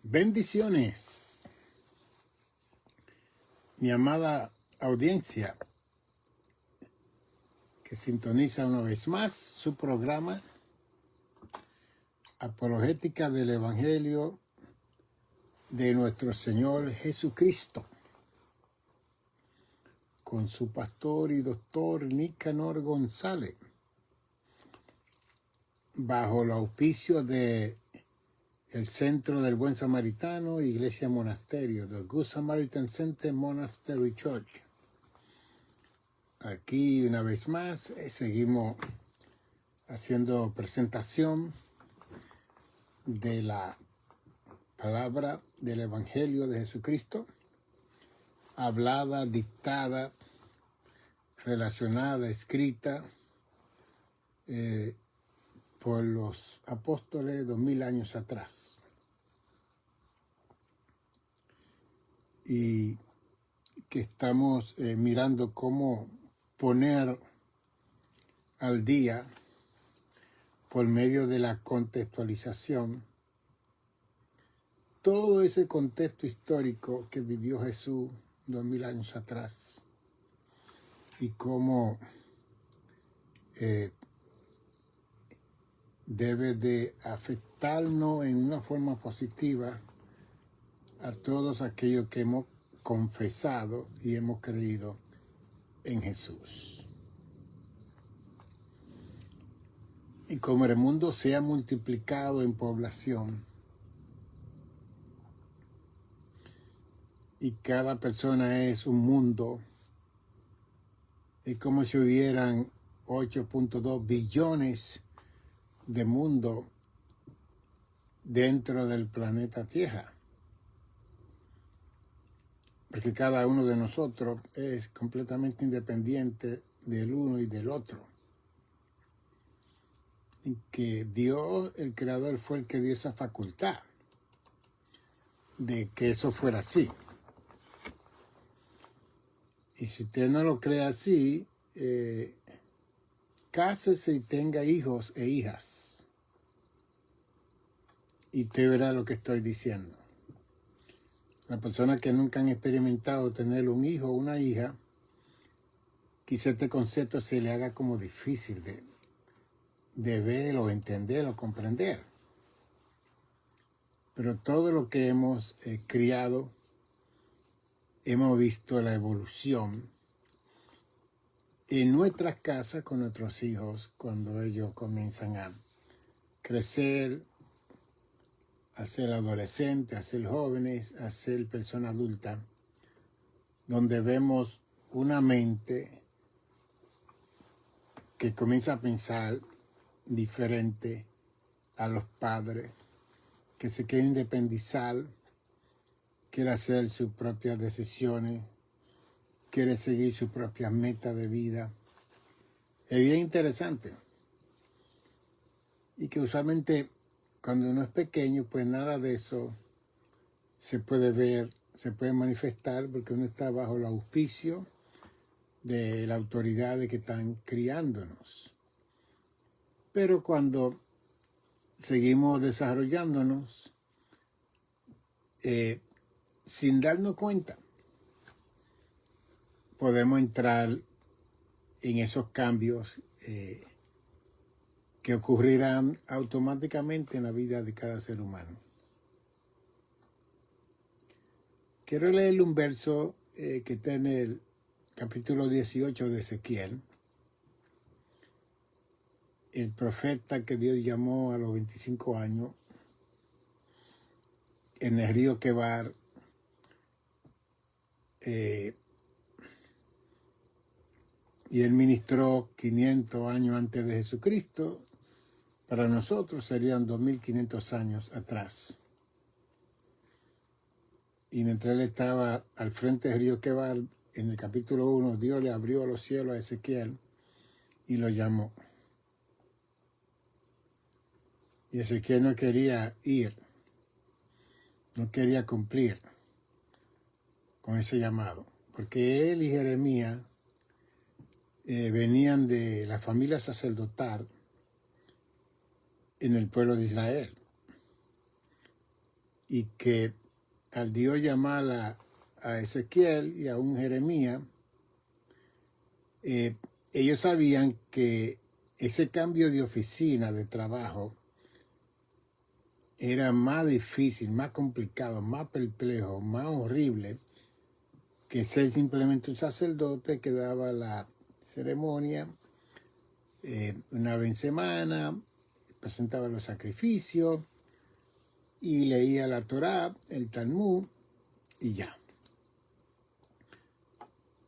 Bendiciones, mi amada audiencia que sintoniza una vez más su programa Apologética del Evangelio de nuestro Señor Jesucristo, con su pastor y doctor Nicanor González, bajo el auspicio de el Centro del Buen Samaritano, Iglesia Monasterio, The Good Samaritan Center Monastery Church. Aquí una vez más seguimos haciendo presentación de la palabra del Evangelio de Jesucristo, hablada, dictada, relacionada, escrita por los apóstoles 2000 años atrás. Y que estamos mirando cómo poner al día, por medio de la contextualización, todo ese contexto histórico que vivió Jesús 2000 años atrás y cómo debe de afectarnos en una forma positiva a todos aquellos que hemos confesado y hemos creído en Jesús. Y como el mundo se ha multiplicado en población y cada persona es un mundo, es como si hubieran 8.2 billones de mundos dentro del planeta Tierra. Porque cada uno de nosotros es completamente independiente del uno y del otro. Y que Dios, el Creador, fue el que dio esa facultad de que eso fuera así. Y si usted no lo cree así, cásese y tenga hijos e hijas. Y usted verá lo que estoy diciendo. Las personas que nunca han experimentado tener un hijo o una hija, quizá este concepto se le haga como difícil de ver o entender o comprender. Pero todo lo que hemos criado, hemos visto la evolución en nuestras casas con nuestros hijos cuando ellos comienzan a crecer, a ser adolescentes, a ser jóvenes, a ser personas adultas, donde vemos una mente que comienza a pensar diferente a los padres, que se quiere independizar, quiere hacer sus propias decisiones, quiere seguir sus propias metas de vida. Es bien interesante. Y que usualmente cuando uno es pequeño, pues nada de eso se puede ver, se puede manifestar, porque uno está bajo el auspicio de la autoridad de que están criándonos. Pero cuando seguimos desarrollándonos, sin darnos cuenta, podemos entrar en esos cambios que ocurrirán automáticamente en la vida de cada ser humano. Quiero leerle un verso que está en el capítulo 18 de Ezequiel. El profeta que Dios llamó a los 25 años en el río Quebar, y él ministró 500 años antes de Jesucristo. Para nosotros serían 2500 años atrás. Y mientras él estaba al frente del río Quebar, en el capítulo 1, Dios le abrió los cielos a Ezequiel y lo llamó. Y Ezequiel no quería ir, no quería cumplir con ese llamado, porque él y Jeremías venían de la familia sacerdotal en el pueblo de Israel. y que al Dios llamar a Ezequiel y a un Jeremías, ellos sabían que ese cambio de oficina, de trabajo, era más difícil, más complicado, más perplejo, más horrible que ser simplemente un sacerdote que daba la ceremonia una vez en semana, presentaba los sacrificios y leía la Torá, el Talmud y ya.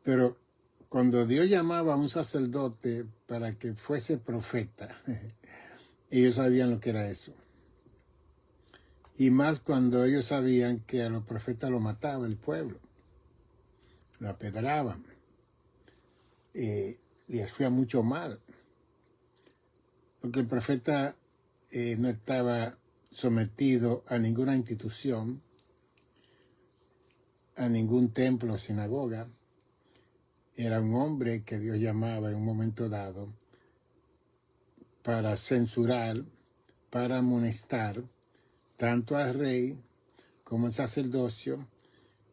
Pero cuando Dios llamaba a un sacerdote para que fuese profeta, ellos sabían lo que era eso. Y más cuando ellos sabían que a los profetas lo mataba el pueblo, lo apedraban, le hacía mucho mal, porque el profeta no estaba sometido a ninguna institución, a ningún templo o sinagoga. Era un hombre que Dios llamaba en un momento dado para censurar, para amonestar tanto al rey como al sacerdocio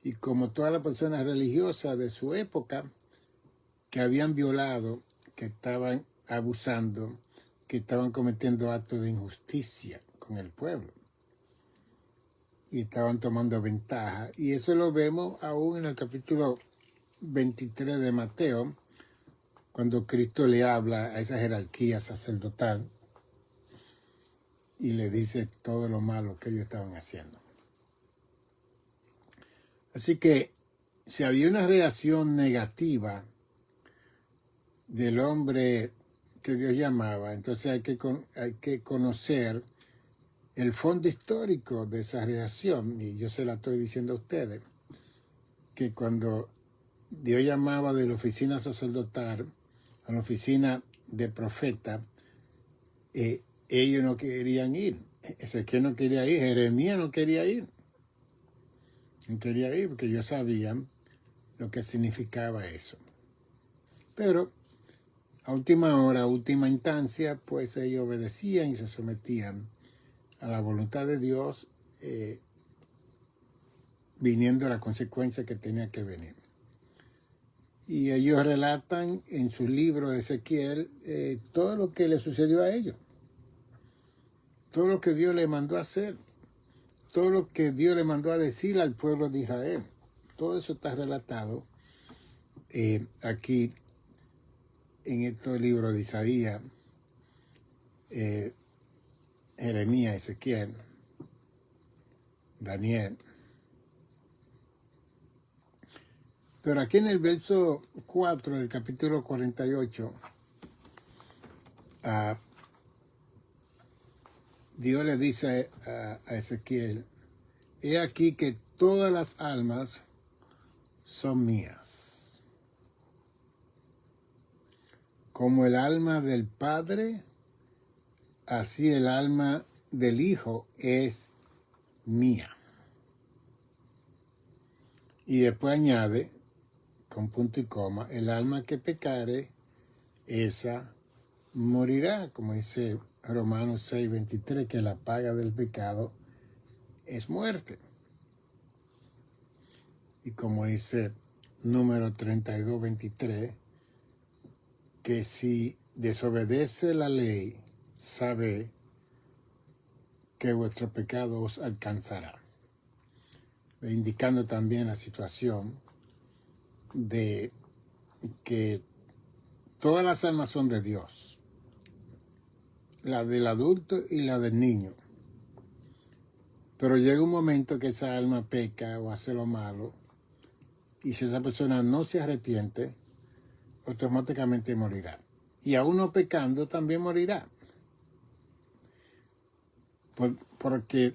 y como todas las personas religiosas de su época que habían violado, que estaban abusando, que estaban cometiendo actos de injusticia con el pueblo y estaban tomando ventaja. Y eso lo vemos aún en el capítulo 23 de Mateo, cuando Cristo le habla a esa jerarquía sacerdotal y le dice todo lo malo que ellos estaban haciendo. Así que si había una reacción negativa del hombre que Dios llamaba, entonces hay que conocer el fondo histórico de esa reacción. Y yo se la estoy diciendo a ustedes, que cuando Dios llamaba de la oficina sacerdotal a la oficina de profeta, ellos no querían ir. Ezequiel no quería ir, Jeremías no quería ir. No quería ir porque ellos sabían lo que significaba eso. Pero a última hora, a última instancia, pues ellos obedecían y se sometían a la voluntad de Dios, viniendo la consecuencia que tenía que venir. Y ellos relatan en su libro de Ezequiel todo lo que le sucedió a ellos, todo lo que Dios le mandó a hacer, todo lo que Dios le mandó a decir al pueblo de Israel. Todo eso está relatado aquí en estos libros de Isaías, Jeremías, Ezequiel, Daniel. Pero aquí en el verso 4 del capítulo 48, Dios le dice a Ezequiel: he aquí que todas las almas son mías. Como el alma del Padre, así el alma del Hijo es mía. Y después añade, con punto y coma, el alma que pecare, esa morirá, como dice Romanos 6:23, que la paga del pecado es muerte. Y como dice número 32:23, que si desobedece la ley, sabe que vuestro pecado os alcanzará. Indicando también la situación de que todas las almas son de Dios, la del adulto y la del niño. Pero llega un momento que esa alma peca o hace lo malo, y si esa persona no se arrepiente, automáticamente morirá. Y aún no pecando, también morirá. Porque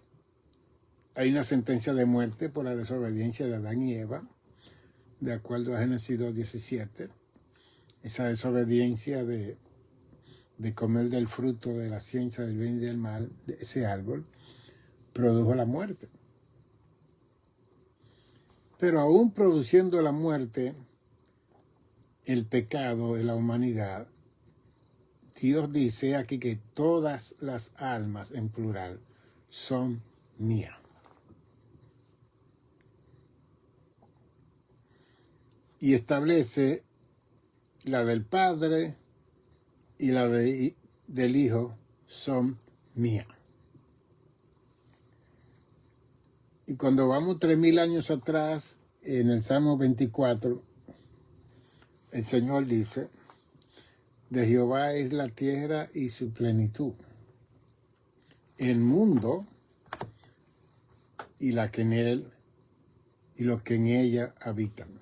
hay una sentencia de muerte por la desobediencia de Adán y Eva, de acuerdo a Génesis 2:17. Esa desobediencia de comer del fruto de la ciencia del bien y del mal, de ese árbol, produjo la muerte. Pero aún produciendo la muerte, el pecado de la humanidad, Dios dice aquí que todas las almas, en plural, son mías. y establece la del Padre y la del Hijo son mías. Y cuando vamos 3000 años atrás, en el Salmo 24, el Señor dice, de Jehová es la tierra y su plenitud, el mundo y la que en él y los que en ella habitan.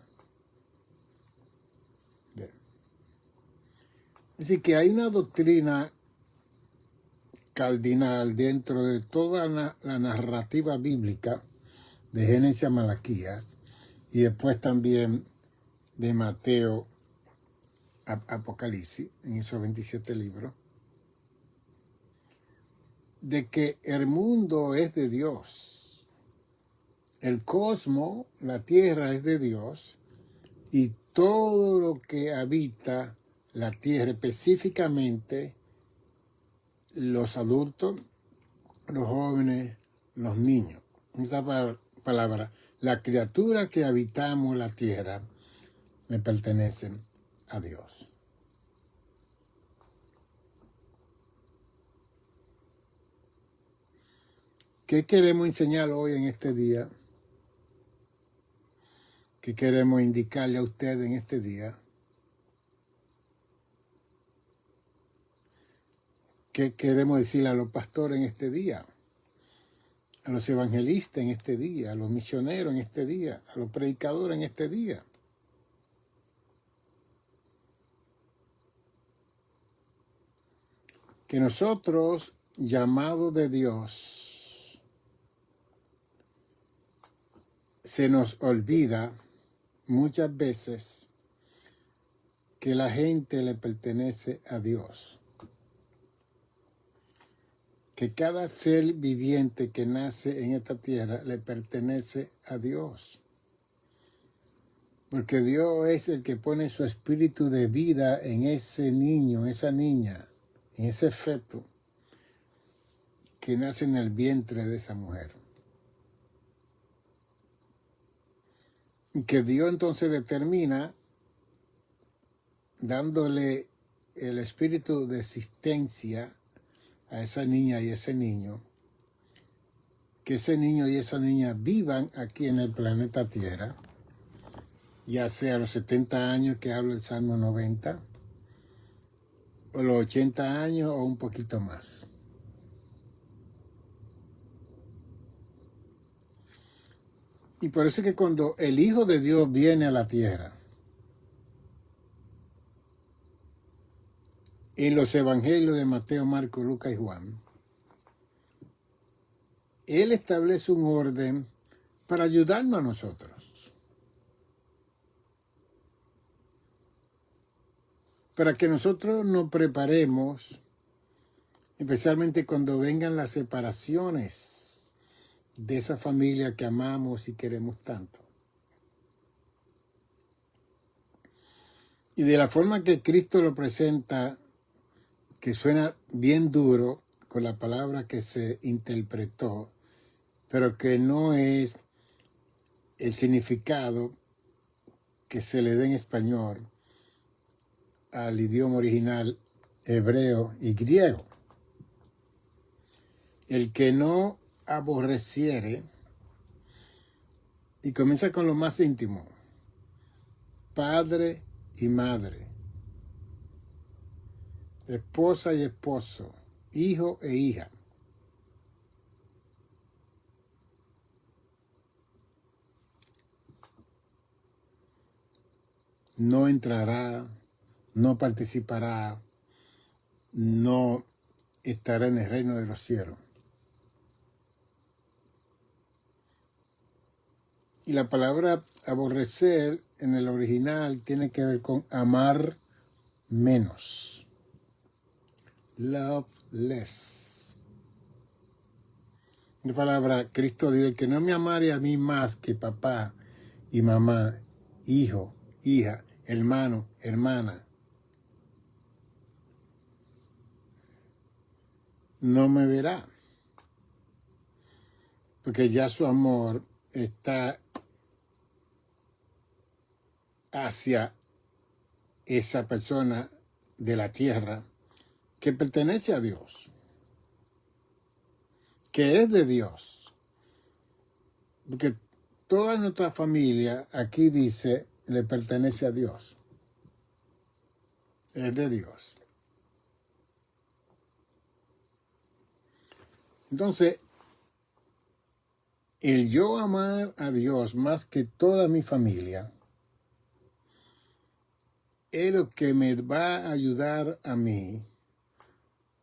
Bien. Así que hay una doctrina cardinal dentro de toda la narrativa bíblica de Génesis a Malaquías y después también de Mateo a Apocalipsis, en esos 27 libros, de que el mundo es de Dios, el cosmos, la tierra es de Dios y todo lo que habita la tierra, específicamente los adultos, los jóvenes, los niños. En esta palabra, la criatura que habitamos la tierra le pertenecen a Dios. ¿Qué queremos enseñar hoy en este día? ¿Qué queremos indicarle a ustedes en este día? ¿Qué queremos decirle a los pastores en este día? A los evangelistas en este día, a los misioneros en este día, a los predicadores en este día. Que nosotros, llamados de Dios, se nos olvida muchas veces que la gente le pertenece a Dios. Que cada ser viviente que nace en esta tierra le pertenece a Dios. Porque Dios es el que pone su espíritu de vida en ese niño, esa niña, en ese feto que nace en el vientre de esa mujer. Y que Dios entonces determina, dándole el espíritu de existencia a esa niña y ese niño, que ese niño y esa niña vivan aquí en el planeta Tierra, ya sea los 70 años que habla el Salmo 90, o los 80 años o un poquito más. Y por eso es que cuando el Hijo de Dios viene a la tierra, en los evangelios de Mateo, Marcos, Lucas y Juan, Él establece un orden para ayudarnos a nosotros. Para que nosotros nos preparemos, especialmente cuando vengan las separaciones de esa familia que amamos y queremos tanto. Y de la forma que Cristo lo presenta, que suena bien duro con la palabra que se interpretó, pero que no es el significado que se le dé en español al idioma original hebreo y griego. El que no aborreciere, y comienza con lo más íntimo, padre y madre, esposa y esposo, hijo e hija. No entrará, no participará, no estará en el reino de los cielos. Y la palabra aborrecer en el original tiene que ver con amar menos. Love less. La palabra Cristo dijo, el que no me amare a mí más que papá y mamá, hijo, hija, hermano, hermana, no me verá. Porque ya su amor está hacia esa persona de la tierra que pertenece a Dios, que es de Dios. Porque toda nuestra familia, aquí dice, le pertenece a Dios. Es de Dios. Entonces, el yo amar a Dios más que toda mi familia es lo que me va a ayudar a mí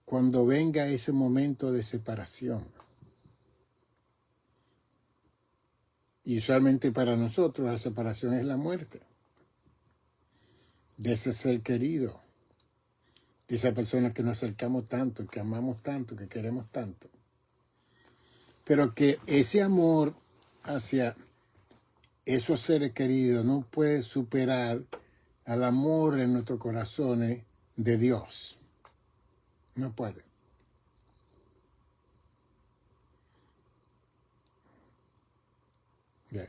cuando venga ese momento de separación. Y usualmente para nosotros la separación es la muerte de ese ser querido, de esa persona que nos acercamos tanto, que amamos tanto, que queremos tanto. Pero que ese amor hacia esos seres queridos no puede superar al amor en nuestros corazones de Dios. No puede. Bien.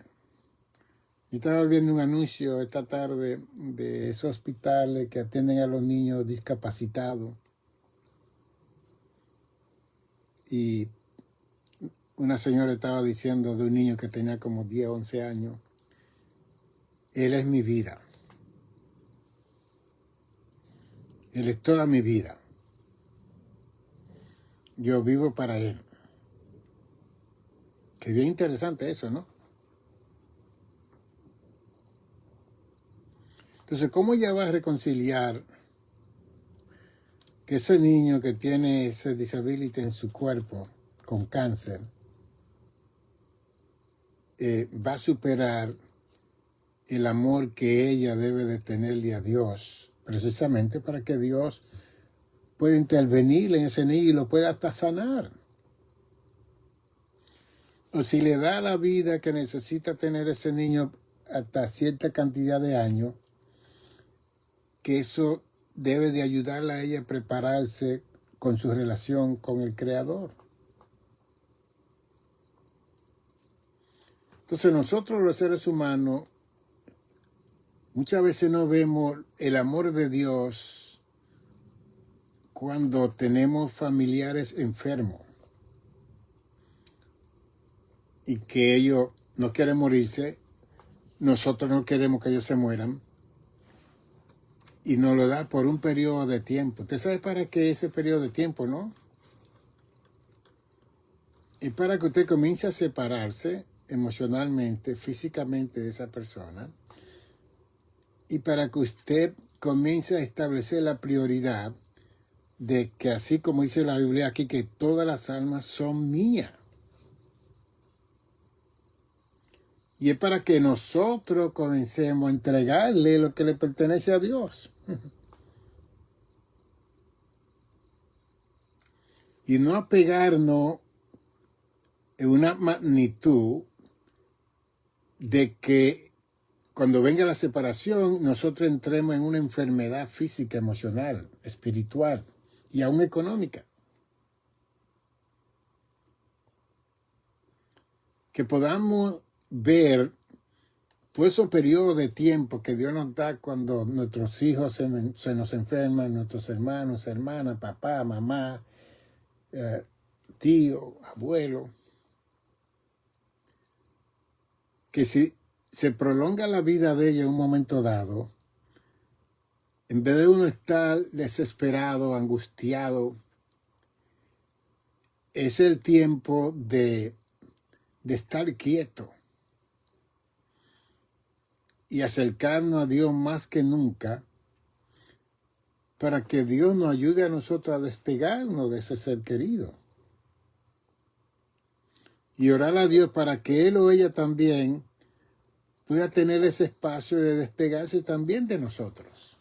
Yo estaba viendo un anuncio esta tarde de esos hospitales que atienden a los niños discapacitados. Y una señora estaba diciendo de un niño que tenía como 10, 11 años, él es mi vida. Él es toda mi vida. Yo vivo para él. Qué bien interesante eso, ¿no? Entonces, ¿cómo ella va a reconciliar que ese niño que tiene ese disability en su cuerpo, con cáncer, va a superar el amor que ella debe de tenerle a Dios, precisamente para que Dios pueda intervenir en ese niño y lo pueda hasta sanar? O si le da la vida que necesita tener ese niño hasta cierta cantidad de años, que eso debe de ayudarla a ella a prepararse con su relación con el Creador. Entonces nosotros los seres humanos muchas veces no vemos el amor de Dios cuando tenemos familiares enfermos y que ellos no quieren morirse, nosotros no queremos que ellos se mueran y nos lo da por un periodo de tiempo. ¿Usted sabe para qué ese periodo de tiempo, no? Es para que usted comience a separarse emocionalmente, físicamente de esa persona y para que usted comience a establecer la prioridad de que así como dice la Biblia aquí, que todas las almas son mías. Y es para que nosotros comencemos a entregarle lo que le pertenece a Dios. Y no apegarnos en una magnitud de que cuando venga la separación nosotros entremos en una enfermedad física, emocional, espiritual y aún económica. Que podamos ver todo ese periodo de tiempo que Dios nos da cuando nuestros hijos se nos enferman, nuestros hermanos, hermanas, papá, mamá, tío, abuelo, que si se prolonga la vida de ellos en un momento dado, en vez de uno estar desesperado, angustiado, es el tiempo de estar quieto y acercarnos a Dios más que nunca para que Dios nos ayude a nosotros a despegarnos de ese ser querido. Y orar a Dios para que él o ella también pueda tener ese espacio de despegarse también de nosotros.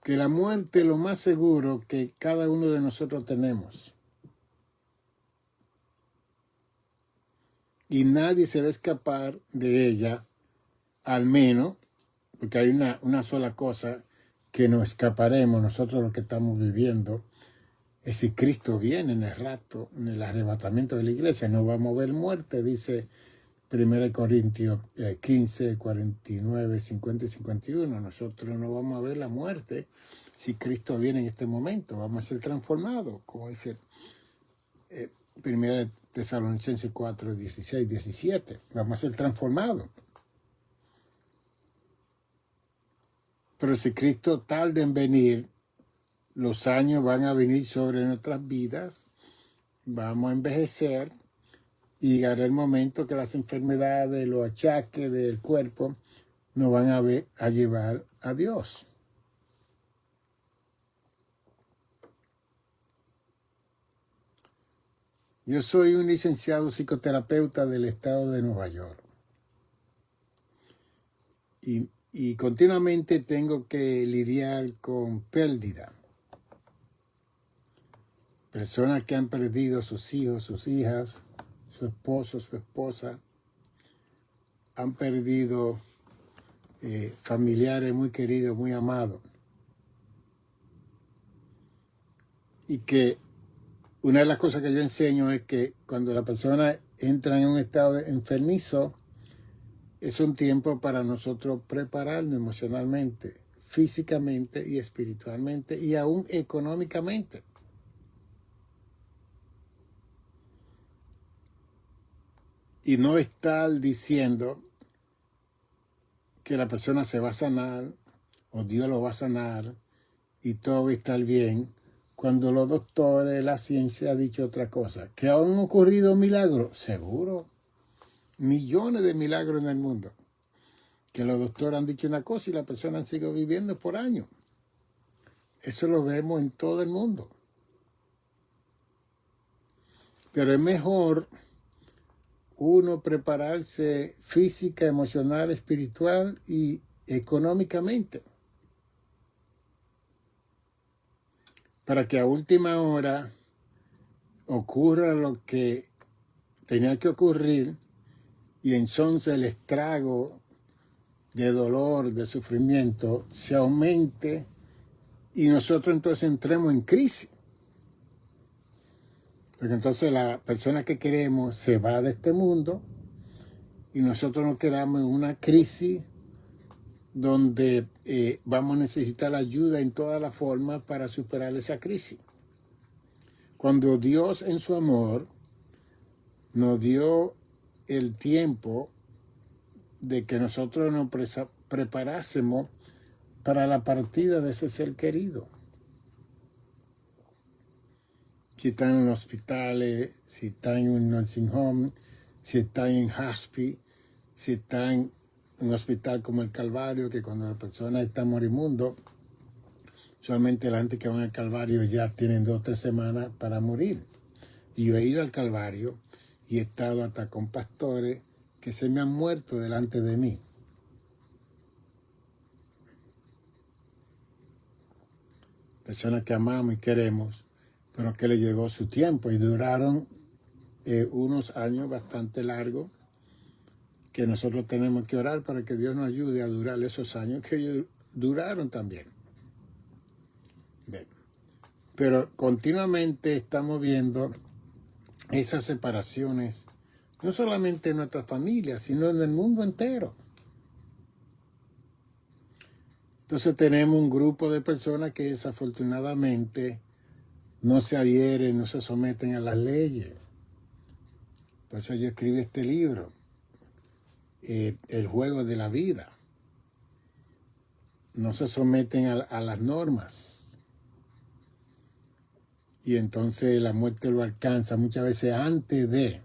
Que la muerte es lo más seguro que cada uno de nosotros tenemos. Y nadie se va a escapar de ella, al menos, porque hay una sola cosa que nos escaparemos nosotros los que estamos viviendo, Es si Cristo viene en el rapto, en el arrebatamiento de la iglesia, no vamos a ver muerte, dice 1 Corintios 15, 49, 50 y 51. Nosotros no vamos a ver la muerte si Cristo viene en este momento. Vamos a ser transformados, como dice 1 Tesalonicenses 4, 16, 17. Vamos a ser transformados. Pero si Cristo tarda en venir, los años van a venir sobre nuestras vidas, vamos a envejecer y llegará el momento que las enfermedades, los achaques del cuerpo nos van a llevar a Dios. Yo soy un licenciado psicoterapeuta del estado de Nueva York. Y continuamente tengo que lidiar con pérdida. Personas que han perdido a sus hijos, sus hijas, su esposo, su esposa, han perdido familiares muy queridos, muy amados. Y que una de las cosas que yo enseño es que cuando la persona entra en un estado enfermizo, es un tiempo para nosotros prepararnos emocionalmente, físicamente y espiritualmente y aún económicamente. Y no estar diciendo que la persona se va a sanar o Dios lo va a sanar y todo va a estar bien, cuando los doctores, la ciencia ha dicho otra cosa. ¿Que han ocurrido milagros? Seguro. Millones de milagros en el mundo. Que los doctores han dicho una cosa y la persona han seguido viviendo por años. Eso lo vemos en todo el mundo. Pero es mejor uno prepararse física, emocional, espiritual y económicamente. Para que a última hora ocurra lo que tenía que ocurrir y entonces el estrago de dolor, de sufrimiento se aumente y nosotros entonces entremos en crisis. Porque entonces la persona que queremos se va de este mundo y nosotros nos quedamos en una crisis donde vamos a necesitar ayuda en todas las formas para superar esa crisis. Cuando Dios en su amor nos dio el tiempo de que nosotros nos preparásemos para la partida de ese ser querido. Si están en hospitales, si están en un nursing home, si están en hospice, si están en un hospital como el Calvario, que cuando la persona está moribundo, solamente la gente que va al Calvario ya tienen 2 o 3 semanas para morir. Y yo he ido al Calvario y he estado hasta con pastores que se me han muerto delante de mí. Personas que amamos y queremos, pero que les llegó su tiempo y duraron unos años bastante largos, que nosotros tenemos que orar para que Dios nos ayude a durar esos años que ellos duraron también. Bien. Pero continuamente estamos viendo esas separaciones, no solamente en nuestra familia, sino en el mundo entero. Entonces tenemos un grupo de personas que desafortunadamente no se adhieren, no se someten a las leyes. Por eso yo escribí este libro, El juego de la vida. No se someten a las normas. Y entonces la muerte lo alcanza muchas veces antes de.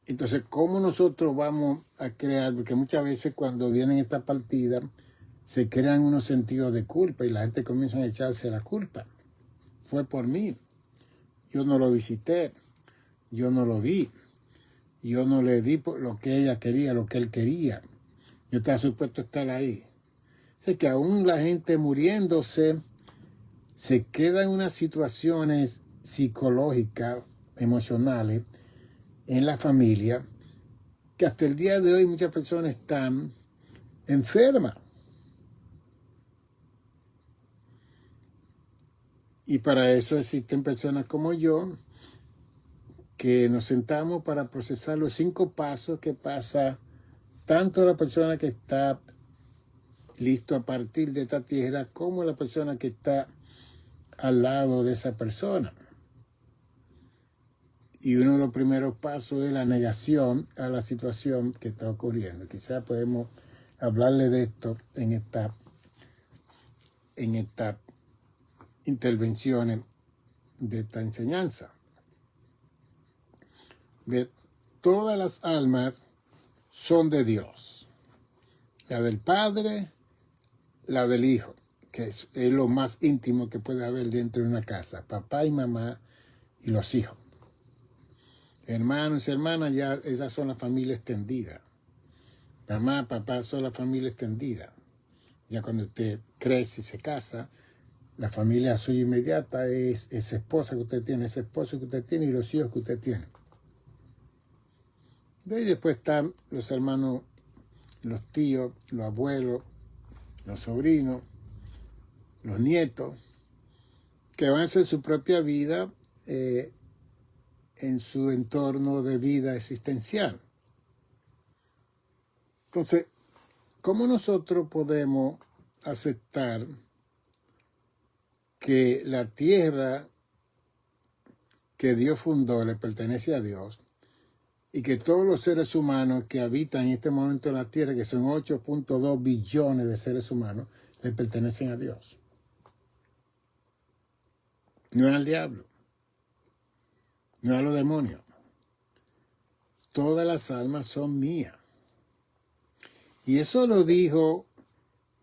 Entonces, ¿cómo nosotros vamos a crear? Porque muchas veces cuando vienen estas partidas, se crean unos sentidos de culpa y la gente comienza a echarse la culpa. Fue por mí. Yo no lo visité. Yo no lo vi. Yo no le di lo que ella quería, lo que él quería. Yo estaba supuesto a estar ahí. Así que aún la gente muriéndose se queda en unas situaciones psicológicas, emocionales, en la familia, que hasta el día de hoy muchas personas están enfermas. Y para eso existen personas como yo que nos sentamos para procesar los 5 pasos que pasa tanto la persona que está listo a partir de esta tierra como la persona que está al lado de esa persona. Y uno de los primeros pasos es la negación a la situación que está ocurriendo. Quizás podemos hablarle de esto en esta intervenciones de esta enseñanza. De todas las almas son de Dios. La del Padre, la del Hijo, que es lo más íntimo que puede haber dentro de una casa. Papá y mamá y los hijos. Hermanos y hermanas, ya esas son la familia extendida. Mamá, papá son la familia extendida. Ya cuando usted crece y se casa, la familia suya inmediata es esa esposa que usted tiene, ese esposo que usted tiene y los hijos que usted tiene. De ahí después están los hermanos, los tíos, los abuelos, los sobrinos, los nietos, que van a hacer su propia vida en su entorno de vida existencial. Entonces, ¿cómo nosotros podemos aceptar que la tierra que Dios fundó le pertenece a Dios y que todos los seres humanos que habitan en este momento en la tierra, que son 8.2 billones de seres humanos, le pertenecen a Dios? No es al diablo, no es a los demonios. Todas las almas son mías. Y eso lo dijo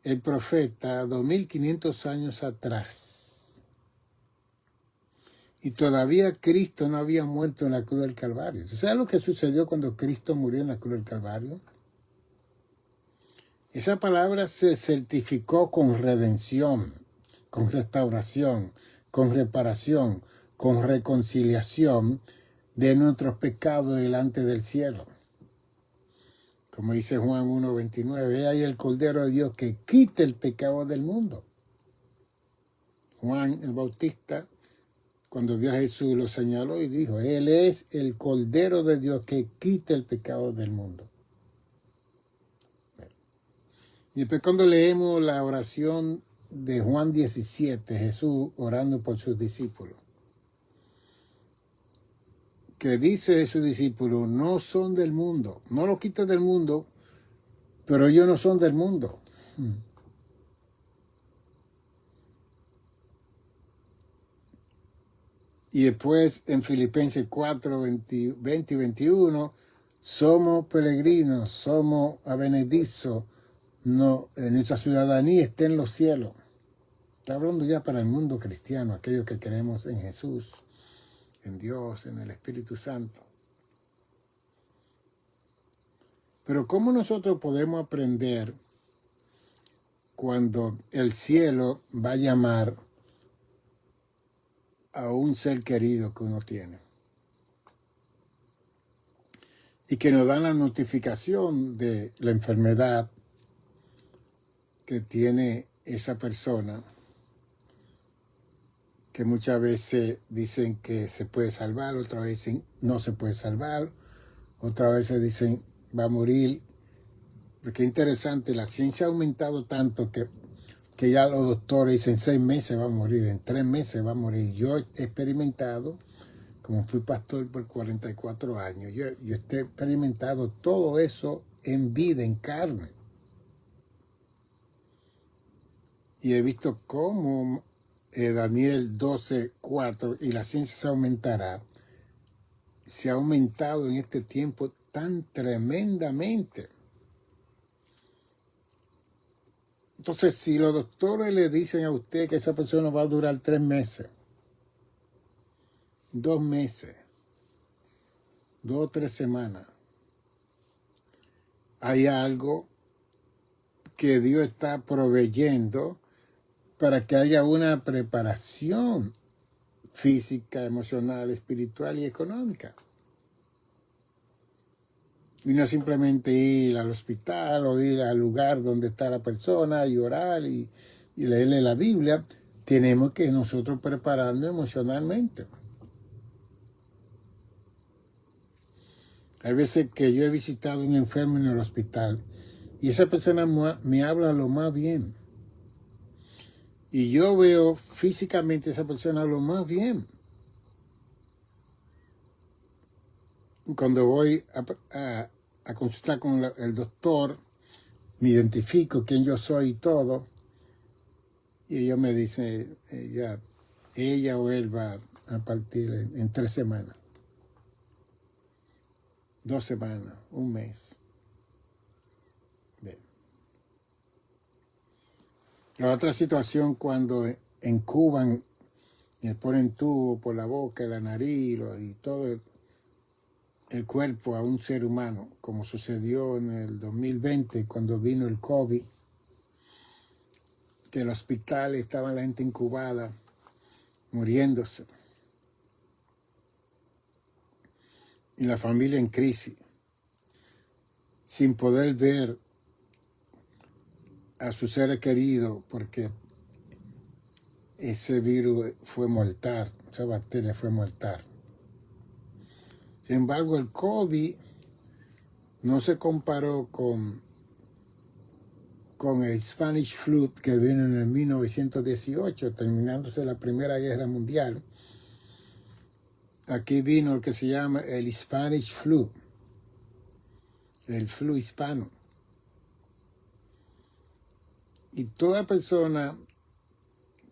el profeta 2500 años atrás. Y todavía Cristo no había muerto en la cruz del Calvario. ¿Sabes lo que sucedió cuando Cristo murió en la cruz del Calvario? Esa palabra se certificó con redención, con restauración, con reparación, con reconciliación de nuestros pecados delante del cielo. Como dice Juan 1:29, he ahí el Cordero de Dios que quita el pecado del mundo. Juan el Bautista, cuando vio a Jesús, lo señaló y dijo, Él es el Cordero de Dios que quita el pecado del mundo. Y después cuando leemos la oración de Juan 17, Jesús orando por sus discípulos, que dice de sus discípulos, no son del mundo, no lo quitan del mundo, pero ellos no son del mundo. Y después en Filipenses 4, 20 y 21, somos peregrinos, somos avenedizos, nuestra ciudadanía está en los cielos. Está hablando ya para el mundo cristiano, aquellos que creemos en Jesús, en Dios, en el Espíritu Santo. Pero ¿cómo nosotros podemos aprender cuando el cielo va a llamar a un ser querido que uno tiene? Y que nos dan la notificación de la enfermedad que tiene esa persona, que muchas veces dicen que se puede salvar, otras veces no se puede salvar, otras veces dicen va a morir. Porque es interesante, la ciencia ha aumentado tanto que ya los doctores dicen 6 meses va a morir, en 3 meses va a morir. Yo he experimentado, como fui pastor por 44 años, yo he experimentado todo eso en vida, en carne. Y he visto cómo Daniel 12:4, y la ciencia se aumentará, se ha aumentado en este tiempo tan tremendamente. Entonces, si los doctores le dicen a usted que esa persona va a durar 3 meses, 2 meses, 2 o 3 semanas, hay algo que Dios está proveyendo para que haya una preparación física, emocional, espiritual y económica. Y no simplemente ir al hospital o ir al lugar donde está la persona y orar y leerle la Biblia, tenemos que nosotros prepararnos emocionalmente. Hay veces que yo he visitado a un enfermo en el hospital y esa persona me habla lo más bien. Y yo veo físicamente a esa persona lo más bien. Cuando voy a consultar con el doctor, me identifico quién yo soy y todo, y ellos me dicen, ella o él va a partir en 3 semanas, 2 semanas, un mes. Bien. La otra situación cuando encuban, le ponen tubo por la boca, la nariz y todo el cuerpo a un ser humano, como sucedió en el 2020 cuando vino el COVID, que en el hospital estaba la gente incubada, muriéndose, y la familia en crisis, sin poder ver a sus seres queridos, porque ese virus fue mortal, esa bacteria fue mortal. Sin embargo, el COVID no se comparó con el Spanish Flu que vino en el 1918, terminándose la Primera Guerra Mundial. Aquí vino el que se llama el Spanish Flu, el flu hispano. Y toda persona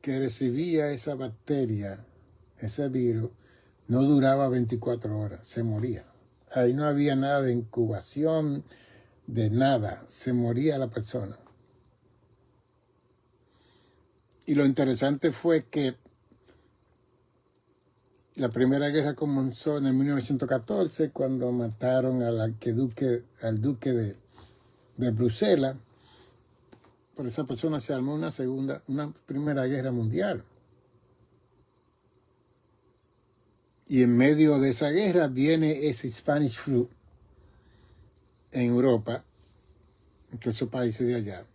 que recibía esa bacteria, ese virus, no duraba 24 horas, se moría. Ahí no había nada de incubación, de nada, se moría la persona. Y lo interesante fue que la Primera Guerra comenzó en el 1914, cuando mataron al duque de Bruselas. Por esa persona se armó una Primera Guerra Mundial. Y en medio de esa guerra viene ese Spanish Flu en Europa, en todos esos países de allá.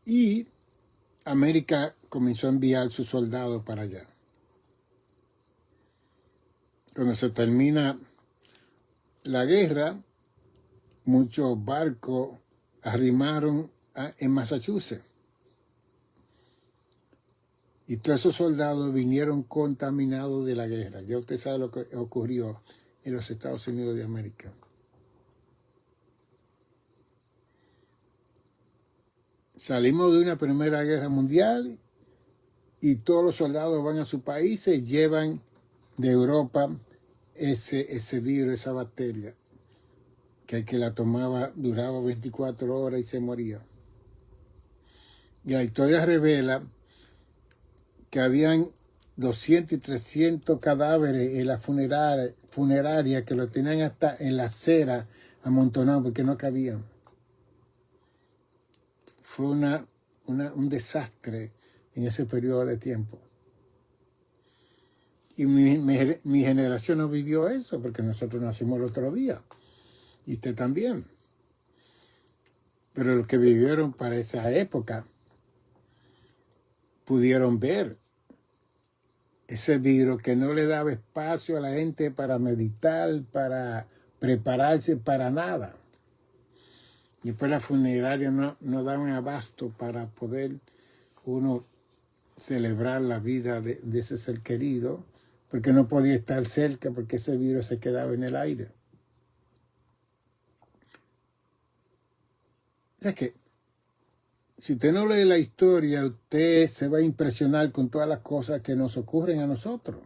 Y América comenzó a enviar sus soldados para allá. Cuando se termina la guerra, muchos barcos arrimaron en Massachusetts. Y todos esos soldados vinieron contaminados de la guerra. Ya usted sabe lo que ocurrió en los Estados Unidos de América. Salimos de una Primera Guerra Mundial y todos los soldados van a sus países, llevan de Europa ese virus, esa bacteria, que el que la tomaba duraba 24 horas y se moría. Y la historia revela que habían 200 y 300 cadáveres en la funeraria que lo tenían hasta en la acera amontonados porque no cabían. Fue un desastre en ese periodo de tiempo. Y mi generación no vivió eso, porque nosotros nacimos el otro día. Y usted también. Pero los que vivieron para esa época pudieron ver ese virus que no le daba espacio a la gente para meditar, para prepararse, para nada. Y después las funerarias no daban abasto para poder uno celebrar la vida de ese ser querido, porque no podía estar cerca, porque ese virus se quedaba en el aire. Es que si usted no lee la historia, usted se va a impresionar con todas las cosas que nos ocurren a nosotros.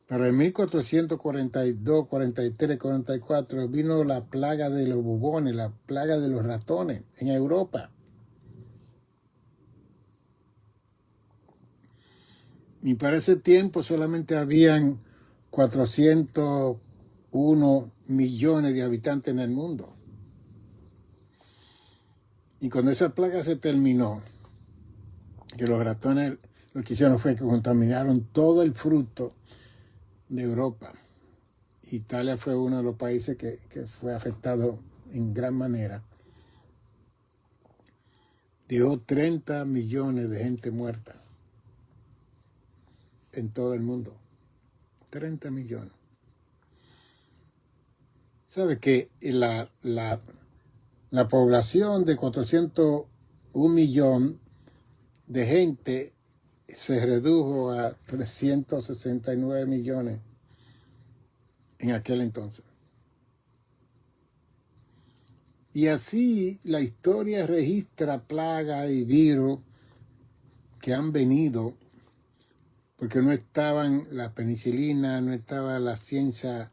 Para el 1442, 43, 44 vino la plaga de los bubones, la plaga de los ratones en Europa. Y para ese tiempo solamente habían 401 millones de habitantes en el mundo. Y cuando esa plaga se terminó, que los ratones lo que hicieron fue que contaminaron todo el fruto de Europa. Italia fue uno de los países que fue afectado en gran manera. Dejó 30 millones de gente muerta en todo el mundo. 30 millones. ¿Sabe que la población de 401 millones de gente se redujo a 369 millones en aquel entonces? Y así la historia registra plagas y virus que han venido porque no estaban la penicilina, no estaba la ciencia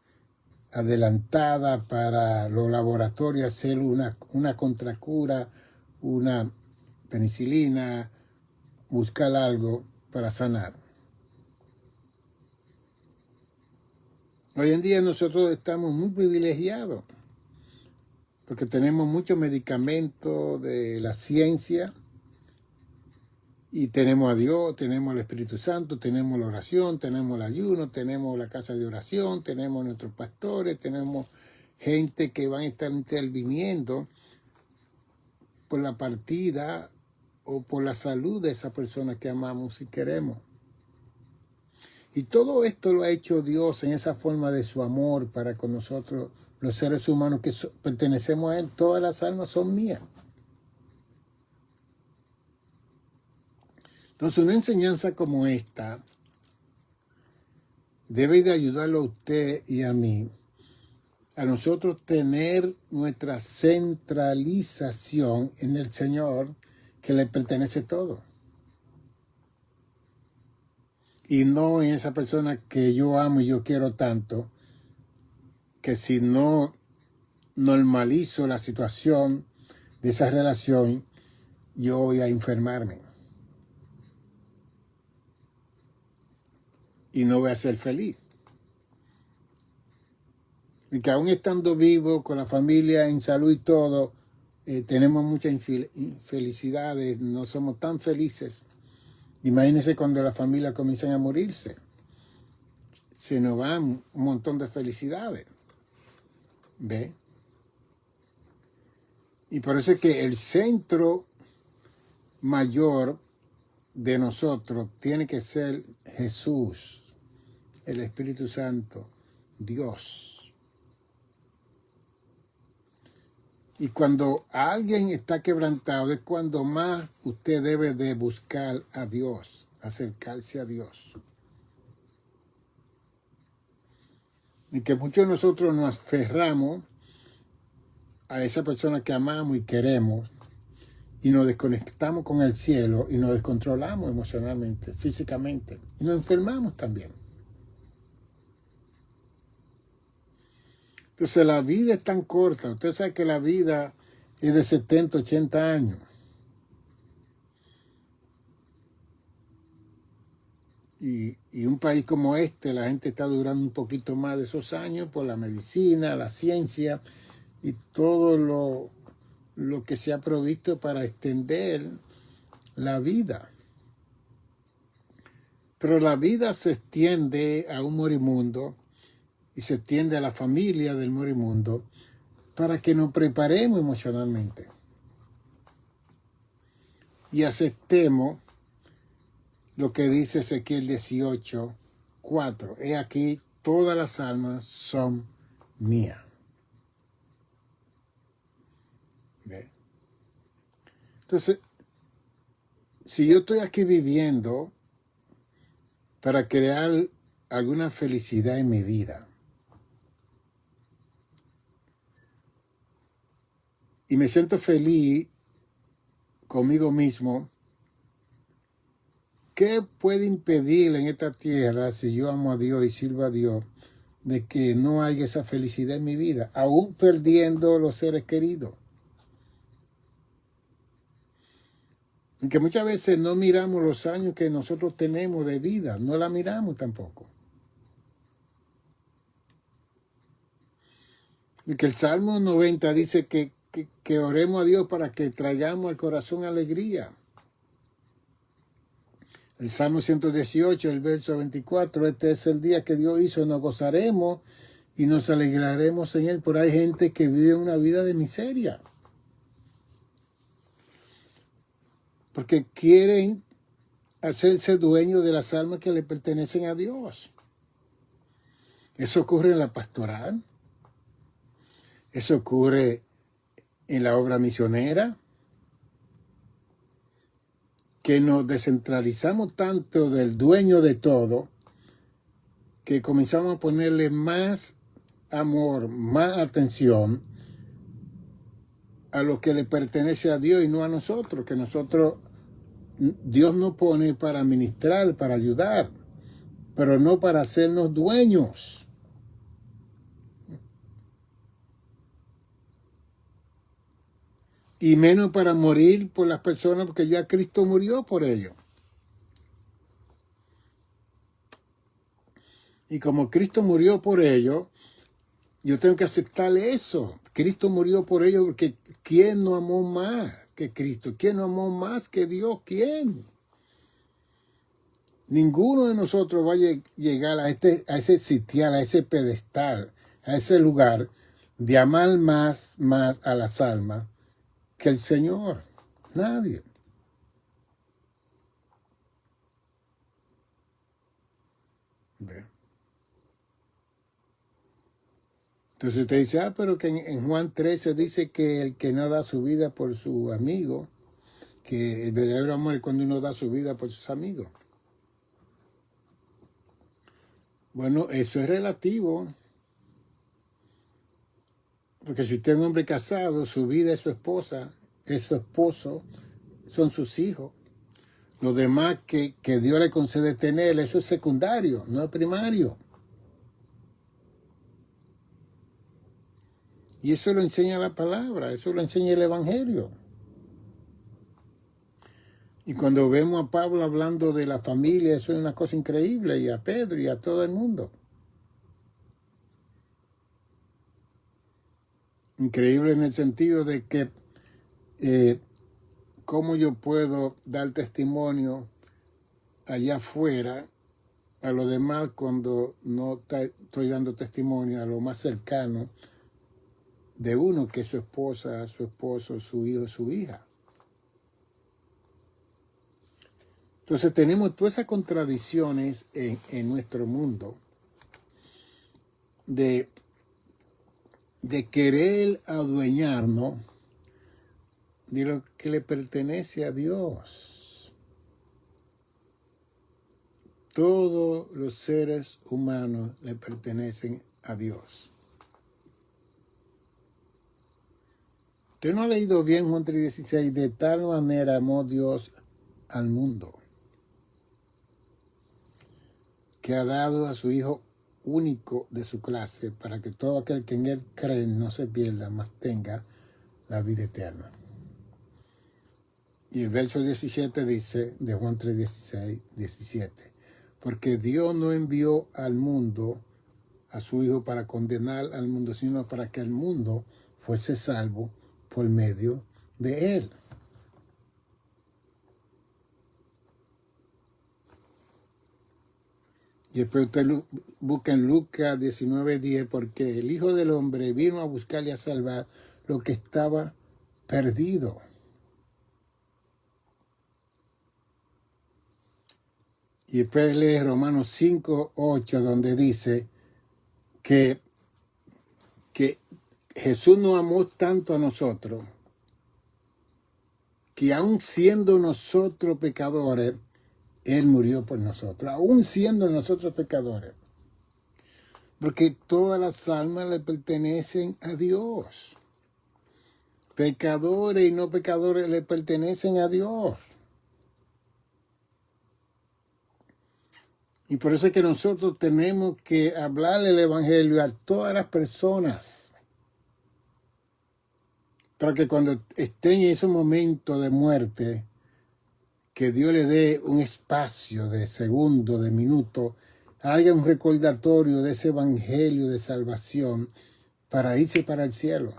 adelantada para los laboratorios hacer una contracura, una penicilina, buscar algo para sanar. Hoy en día nosotros estamos muy privilegiados porque tenemos muchos medicamentos de la ciencia y tenemos a Dios, tenemos al Espíritu Santo, tenemos la oración, tenemos el ayuno, tenemos la casa de oración, tenemos nuestros pastores, tenemos gente que van a estar interviniendo por la partida o por la salud de esa persona que amamos y queremos. Y todo esto lo ha hecho Dios en esa forma de su amor para con nosotros, los seres humanos que pertenecemos a Él. Todas las almas son mías. Entonces, una enseñanza como esta debe de ayudarlo a usted y a mí, a nosotros tener nuestra centralización en el Señor, que le pertenece todo. Y no en esa persona que yo amo y yo quiero tanto, que si no normalizo la situación de esa relación, yo voy a enfermarme. Y no voy a ser feliz. Y que aún estando vivo, con la familia, en salud y todo, tenemos muchas infelicidades, no somos tan felices. Imagínense cuando las familias comienzan a morirse. Se nos van un montón de felicidades. ¿Ve? Y por eso es que el centro mayor de nosotros tiene que ser Jesús, el Espíritu Santo, Dios. Y cuando alguien está quebrantado es cuando más usted debe de buscar a Dios, acercarse a Dios. Y que muchos de nosotros nos aferramos a esa persona que amamos y queremos y nos desconectamos con el cielo y nos descontrolamos emocionalmente, físicamente y nos enfermamos también. Entonces la vida es tan corta. Usted sabe que la vida es de 70, 80 años. Y un país como este, la gente está durando un poquito más de esos años por la medicina, la ciencia y todo lo que se ha provisto para extender la vida. Pero la vida se extiende a un moribundo y se extiende a la familia del moribundo para que nos preparemos emocionalmente y aceptemos lo que dice Ezequiel 18:4. He aquí, todas las almas son mías. ¿Ve? Entonces, si yo estoy aquí viviendo para crear alguna felicidad en mi vida, y me siento feliz conmigo mismo, ¿qué puede impedir en esta tierra, si yo amo a Dios y sirvo a Dios, de que no haya esa felicidad en mi vida, aún perdiendo los seres queridos? Y que muchas veces no miramos los años que nosotros tenemos de vida, no la miramos tampoco. Y que el Salmo 90 dice que oremos a Dios para que traigamos al corazón alegría. El Salmo 118, el verso 24, este es el día que Dios hizo, nos gozaremos y nos alegraremos en él. Pero hay gente que vive una vida de miseria. porque quieren hacerse dueños de las almas que le pertenecen a Dios. Eso ocurre en la pastoral, eso ocurre en la obra misionera, que nos descentralizamos tanto del dueño de todo, que comenzamos a ponerle más amor, más atención a lo que le pertenece a Dios y no a nosotros, que nosotros, Dios nos pone para ministrar, para ayudar, pero no para hacernos dueños. Y menos para morir por las personas, porque ya Cristo murió por ellos. Y como Cristo murió por ellos, yo tengo que aceptar eso. Cristo murió por ellos porque ¿quién no amó más que Cristo? ¿Quién no amó más que Dios? ¿Quién? Ninguno de nosotros va a llegar a ese sitial, a ese pedestal, a ese lugar de amar más a las almas que el Señor. Nadie. ¿Ve? Entonces usted dice, pero que en Juan 13 dice que el que no da su vida por su amigo, que el verdadero amor es cuando uno da su vida por sus amigos. Bueno, eso es relativo. Porque si usted es un hombre casado, su vida es su esposa, es su esposo, son sus hijos. Lo demás que Dios le concede tener, eso es secundario, no es primario. Y eso lo enseña la palabra, eso lo enseña el Evangelio. Y cuando vemos a Pablo hablando de la familia, eso es una cosa increíble, y a Pedro y a todo el mundo. Increíble en el sentido de que cómo yo puedo dar testimonio allá afuera a los demás cuando no estoy dando testimonio a lo más cercano de uno, que es su esposa, su esposo, su hijo, su hija. Entonces tenemos todas esas contradicciones en nuestro mundo de querer adueñarnos de lo que le pertenece a Dios. Todos los seres humanos le pertenecen a Dios. Usted no ha leído bien Juan 3:16, de tal manera amó Dios al mundo, que ha dado a su Hijo único de su clase, para que todo aquel que en él cree no se pierda, mas tenga la vida eterna. Y el verso 17 dice, de Juan 3:16, 17, porque Dios no envió al mundo a su Hijo para condenar al mundo, sino para que el mundo fuese salvo por medio de él. Y después usted busca en Lucas 19:10, porque el Hijo del Hombre vino a buscar y a salvar lo que estaba perdido. Y después lee Romanos 5:8, donde dice que Jesús nos amó tanto a nosotros, que aun siendo nosotros pecadores, Él murió por nosotros, aun siendo nosotros pecadores. Porque todas las almas le pertenecen a Dios. Pecadores y no pecadores le pertenecen a Dios. Y por eso es que nosotros tenemos que hablarle el Evangelio a todas las personas, para que cuando estén en ese momento de muerte, que Dios le dé un espacio de segundo, de minuto, haya un recordatorio de ese Evangelio de salvación para irse para el cielo.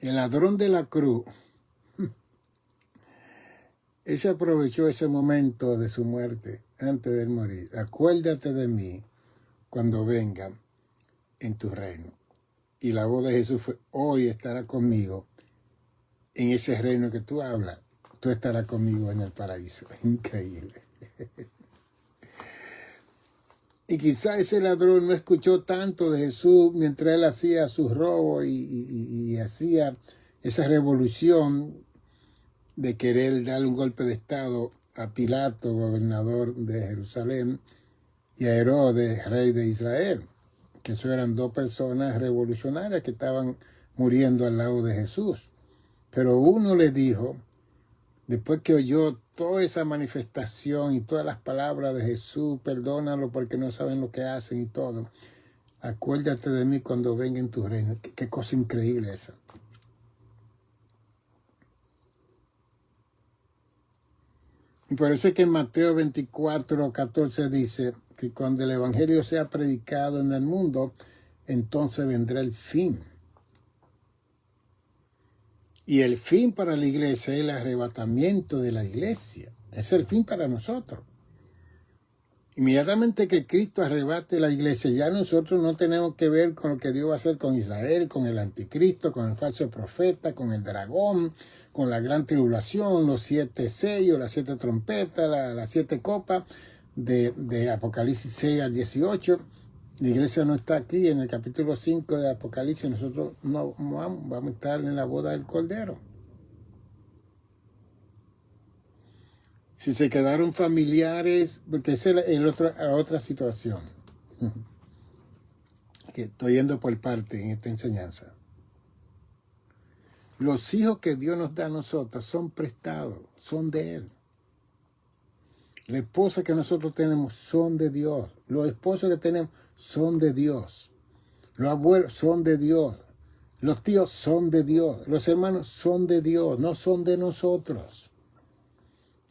El ladrón de la cruz, él se aprovechó ese momento de su muerte antes de morir. Acuérdate de mí cuando venga en tu reino. Y la voz de Jesús fue, hoy estará conmigo en ese reino que tú hablas. Tú estarás conmigo en el paraíso. Increíble. Y quizá ese ladrón no escuchó tanto de Jesús mientras él hacía sus robos y hacía esa revolución de querer darle un golpe de estado a Pilato, gobernador de Jerusalén, y a Herodes, rey de Israel, que eso eran dos personas revolucionarias que estaban muriendo al lado de Jesús. Pero uno le dijo, después que oyó toda esa manifestación y todas las palabras de Jesús, perdónalo porque no saben lo que hacen y todo, acuérdate de mí cuando venga en tu reino. Qué cosa increíble esa. Y por eso es que en Mateo 24:14 dice que cuando el evangelio sea predicado en el mundo, entonces vendrá el fin. Y el fin para la iglesia es el arrebatamiento de la iglesia. Es el fin para nosotros. Inmediatamente que Cristo arrebate la iglesia, ya nosotros no tenemos que ver con lo que Dios va a hacer con Israel, con el anticristo, con el falso profeta, con el dragón, con la gran tribulación, los 7 sellos, las 7 trompetas, las 7 copas de Apocalipsis 6 al 18. La iglesia no está aquí en el capítulo 5 de Apocalipsis. Nosotros no vamos a estar en la boda del Cordero. Si se quedaron familiares, porque esa es la otra situación. Que estoy yendo por parte en esta enseñanza. Los hijos que Dios nos da a nosotros son prestados, son de Él. La esposa que nosotros tenemos son de Dios. Los esposos que tenemos son de Dios. Los abuelos son de Dios. Los tíos son de Dios. Los hermanos son de Dios, no son de nosotros.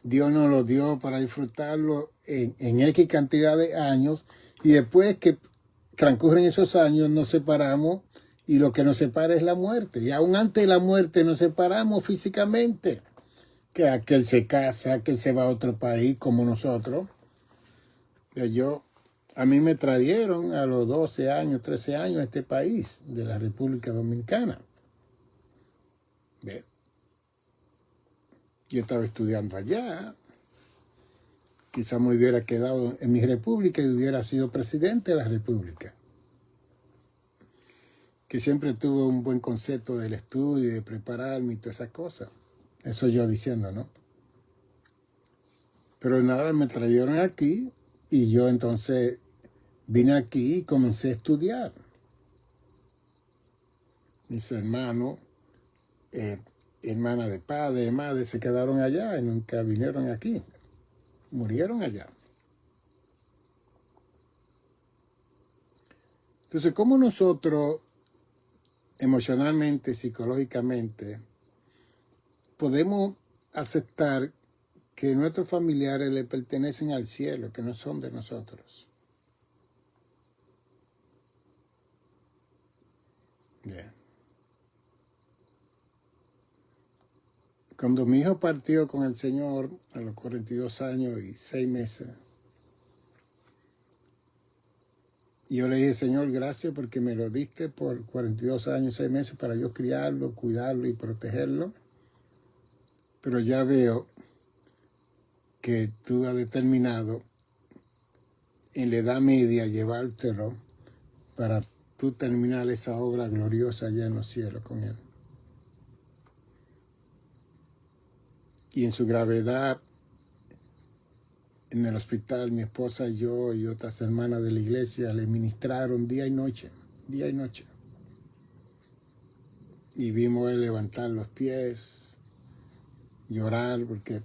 Dios nos lo dio para disfrutarlo en X cantidad de años y después que transcurren esos años nos separamos y lo que nos separa es la muerte. Y aún antes de la muerte nos separamos físicamente. Que aquel se casa, aquel se va a otro país como nosotros. A mí me trajeron a los 12 años, 13 años a este país de la República Dominicana. Bien. Yo estaba estudiando allá. Quizá me hubiera quedado en mi república y hubiera sido presidente de la república. Que siempre tuve un buen concepto del estudio y de prepararme y todas esas cosas. Eso yo diciendo, ¿no? Pero nada, me trajeron aquí y yo entonces vine aquí y comencé a estudiar. Mis hermanos, hermanas de padre, de madre, se quedaron allá y nunca vinieron aquí. Murieron allá. Entonces, ¿cómo nosotros emocionalmente, psicológicamente, podemos aceptar que nuestros familiares le pertenecen al cielo, que no son de nosotros? Bien. Cuando mi hijo partió con el Señor a los 42 años y 6 meses, yo le dije, Señor, gracias porque me lo diste por 42 años, 6 meses para yo criarlo, cuidarlo y protegerlo. Pero ya veo que tú has determinado en la edad media llevártelo para tú terminar esa obra gloriosa allá en los cielos con él. Y en su gravedad, en el hospital, mi esposa, yo y otras hermanas de la iglesia le ministraron día y noche. Y vimos él levantar los pies, llorar, porque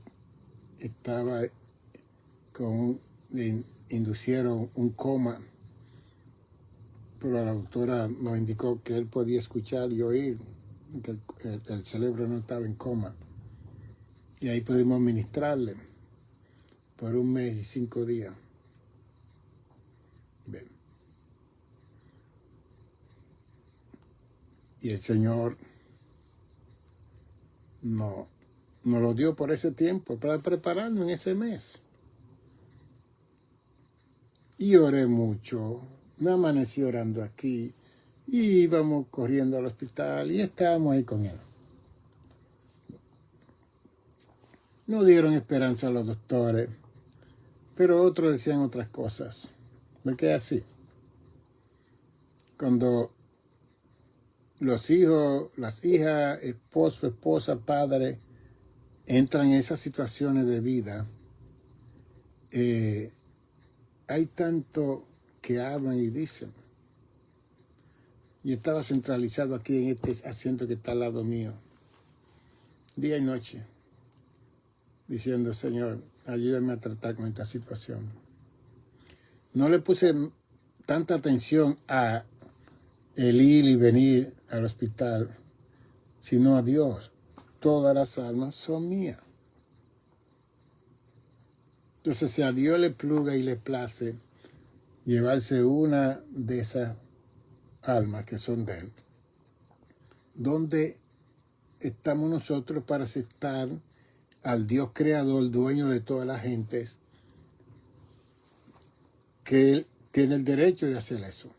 estaba le inducieron un coma, pero la doctora nos indicó que él podía escuchar y oír, que el cerebro no estaba en coma. Y ahí pudimos ministrarle por 1 mes y 5 días. Bien. Y el Señor nos lo dio por ese tiempo, para prepararnos en ese mes. Y oré mucho, me amanecí orando aquí, Y íbamos corriendo al hospital y estábamos ahí con él. No dieron esperanza a los doctores, pero otros decían otras cosas. Porque es así. Cuando los hijos, las hijas, esposo, esposa, padre, entran en esas situaciones de vida, hay tanto que hablan y dicen. Y estaba centralizado aquí en este asiento que está al lado mío, día y noche, diciendo, Señor, ayúdame a tratar con esta situación. No le puse tanta atención a el ir y venir al hospital, sino a Dios. Todas las almas son mías. Entonces, si a Dios le pluga y le place llevarse una de esas almas que son de Él, ¿dónde estamos nosotros para aceptar al Dios creador, dueño de todas las gentes, que Él tiene el derecho de hacer eso?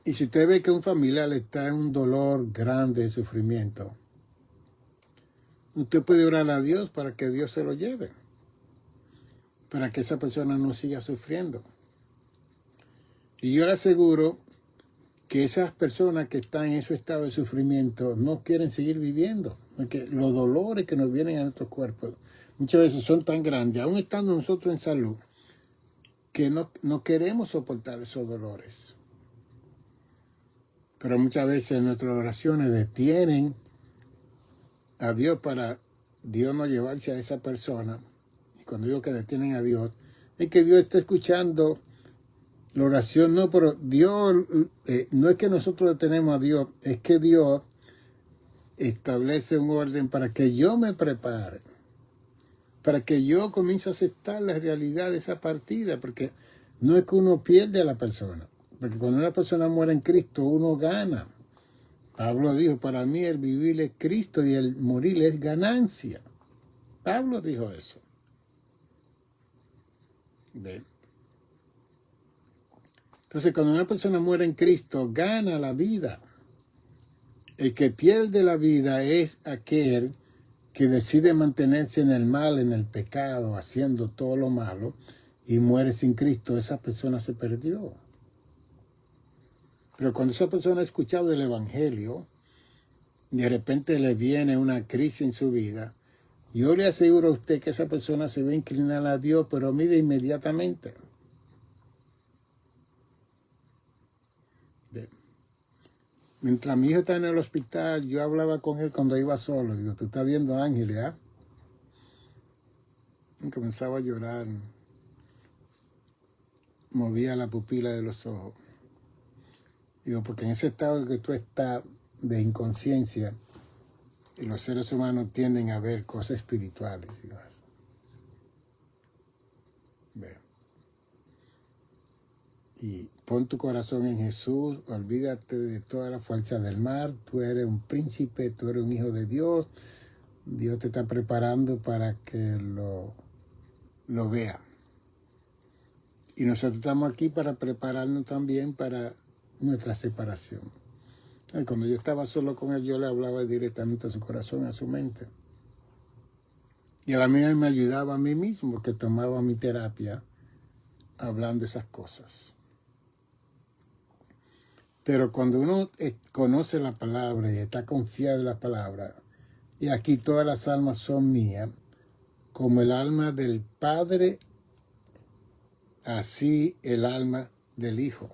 Y si usted ve que un familiar está en un dolor grande de sufrimiento, usted puede orar a Dios para que Dios se lo lleve, para que esa persona no siga sufriendo. Y yo le aseguro que esas personas que están en ese estado de sufrimiento no quieren seguir viviendo, porque los dolores que nos vienen a nuestros cuerpos muchas veces son tan grandes, aún estando nosotros en salud, que no queremos soportar esos dolores. Pero muchas veces nuestras oraciones detienen a Dios para Dios no llevarse a esa persona. Y cuando digo que detienen a Dios, es que Dios está escuchando la oración. No, pero Dios, no es que nosotros detenemos a Dios, es que Dios establece un orden para que yo me prepare, para que yo comience a aceptar la realidad de esa partida, porque no es que uno pierde a la persona, porque cuando una persona muere en Cristo, uno gana. Pablo dijo, para mí el vivir es Cristo y el morir es ganancia. Pablo dijo eso. ¿Ven? Entonces, cuando una persona muere en Cristo, gana la vida. El que pierde la vida es aquel que decide mantenerse en el mal, en el pecado, haciendo todo lo malo, y muere sin Cristo. Esa persona se perdió. Pero cuando esa persona ha escuchado el Evangelio, de repente le viene una crisis en su vida, yo le aseguro a usted que esa persona se va a inclinar a Dios, pero mire inmediatamente. Bien. Mientras mi hijo está en el hospital, yo hablaba con él cuando iba solo. Digo, tú estás viendo ángeles, ¿ah? Y comenzaba a llorar. Movía la pupila de los ojos. Digo, porque en ese estado que tú estás de inconsciencia, los seres humanos tienden a ver cosas espirituales. Digo, ve. Y pon tu corazón en Jesús, olvídate de toda la fuerza del mar, tú eres un príncipe, tú eres un hijo de Dios, Dios te está preparando para que lo vea. Y nosotros estamos aquí para prepararnos también para nuestra separación. Y cuando yo estaba solo con él, yo le hablaba directamente a su corazón, a su mente. Y a la mía me ayudaba a mí mismo, porque tomaba mi terapia hablando esas cosas. Pero cuando uno conoce la palabra y está confiado en la palabra, y aquí todas las almas son mías, como el alma del Padre, así el alma del Hijo.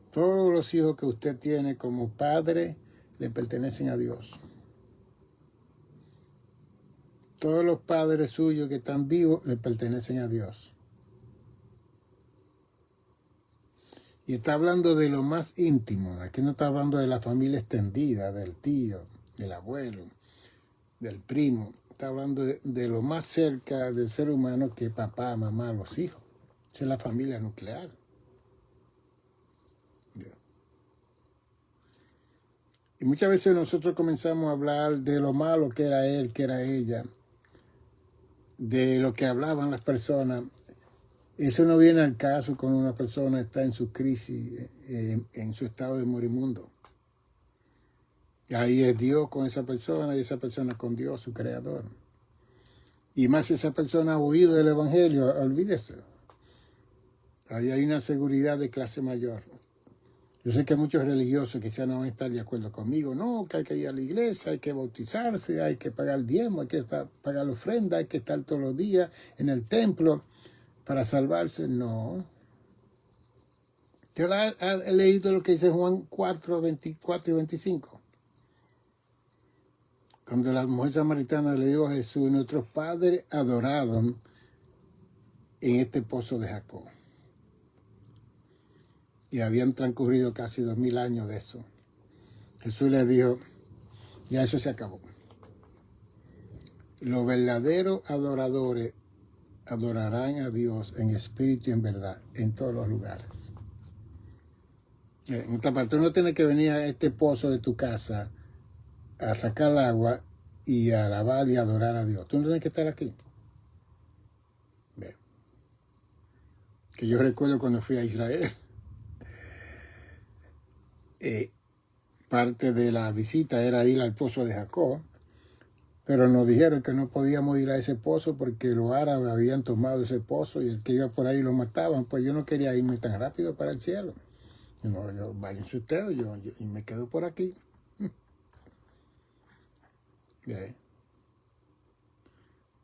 Todos los hijos que usted tiene como padre le pertenecen a Dios. Todos los padres suyos que están vivos le pertenecen a Dios. Y está hablando de lo más íntimo. Aquí no está hablando de la familia extendida, del tío, del abuelo, del primo. Está hablando de lo más cerca del ser humano, que es papá, mamá, los hijos. Esa es la familia nuclear. Y muchas veces nosotros comenzamos a hablar de lo malo que era él, que era ella, de lo que hablaban las personas. Eso no viene al caso cuando una persona está en su crisis, en su estado de morimundo. Ahí es Dios con esa persona y esa persona con Dios, su creador. Y más si esa persona ha oído el Evangelio, olvídese. Ahí hay una seguridad de clase mayor. Yo sé que muchos religiosos quizás no van a estar de acuerdo conmigo. No, que hay que ir a la iglesia, hay que bautizarse, hay que pagar el diezmo, hay que pagar la ofrenda, hay que estar todos los días en el templo para salvarse. No. ¿Usted ha leído lo que dice Juan 4, 24 y 25? Cuando la mujer samaritana le dijo a Jesús, nuestros padres adoraron en este pozo de Jacob. Y habían transcurrido casi 2000 años de eso. Jesús le dijo, ya eso se acabó. Los verdaderos adoradores adorarán a Dios en espíritu y en verdad, en todos los lugares. En otra parte, tú no tienes que venir a este pozo de tu casa a sacar el agua y a alabar y adorar a Dios. Tú no tienes que estar aquí. Ve. Que yo recuerdo cuando fui a Israel, parte de la visita era ir al pozo de Jacob, pero nos dijeron que no podíamos ir a ese pozo porque los árabes habían tomado ese pozo y el que iba por ahí lo mataban. Pues yo no quería irme tan rápido para el cielo. No, váyanse ustedes, yo me quedo por aquí. Bien.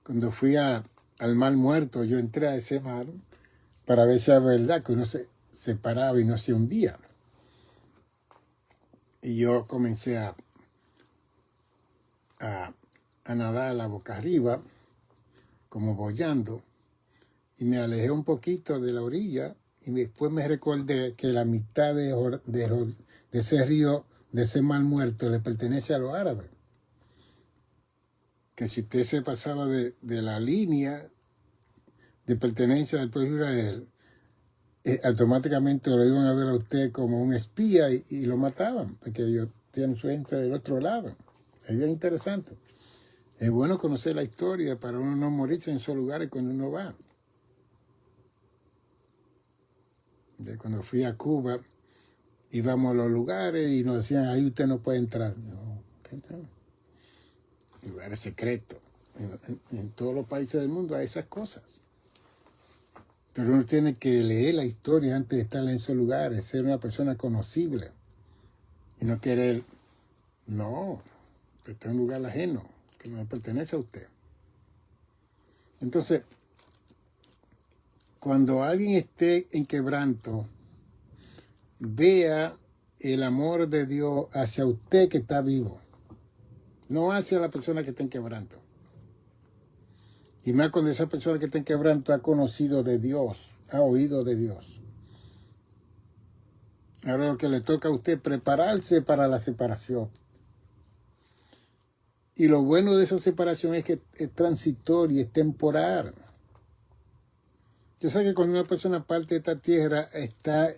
Cuando fui al Mar Muerto, yo entré a ese mar para ver si era verdad que uno se paraba y no se hundía. Y yo comencé a nadar a la boca arriba, como boyando, y me alejé un poquito de la orilla, y después me recordé que la mitad de ese río, de ese Mar Muerto, le pertenece a los árabes. Que si usted se pasaba de la línea de pertenencia del pueblo de Israel, automáticamente lo iban a ver a usted como un espía y lo mataban, porque ellos tienen su gente del otro lado. Es bien interesante. Es bueno conocer la historia para uno no morirse en esos lugares cuando uno va. Cuando fui a Cuba, íbamos a los lugares y nos decían, ahí usted no puede entrar. No, ¿qué tal? Lugares secretos. En todos los países del mundo hay esas cosas. Pero uno tiene que leer la historia antes de estar en esos lugares, ser una persona conocible. Y no querer, no, usted está en un lugar ajeno, que no le pertenece a usted. Entonces, cuando alguien esté en quebranto, vea el amor de Dios hacia usted que está vivo, no hacia la persona que está en quebranto. Y más cuando esa persona que está en quebranto ha conocido de Dios, ha oído de Dios. Ahora lo que le toca a usted es prepararse para la separación. Y lo bueno de esa separación es que es transitoria, es temporal. Yo sé que cuando una persona parte de esta tierra está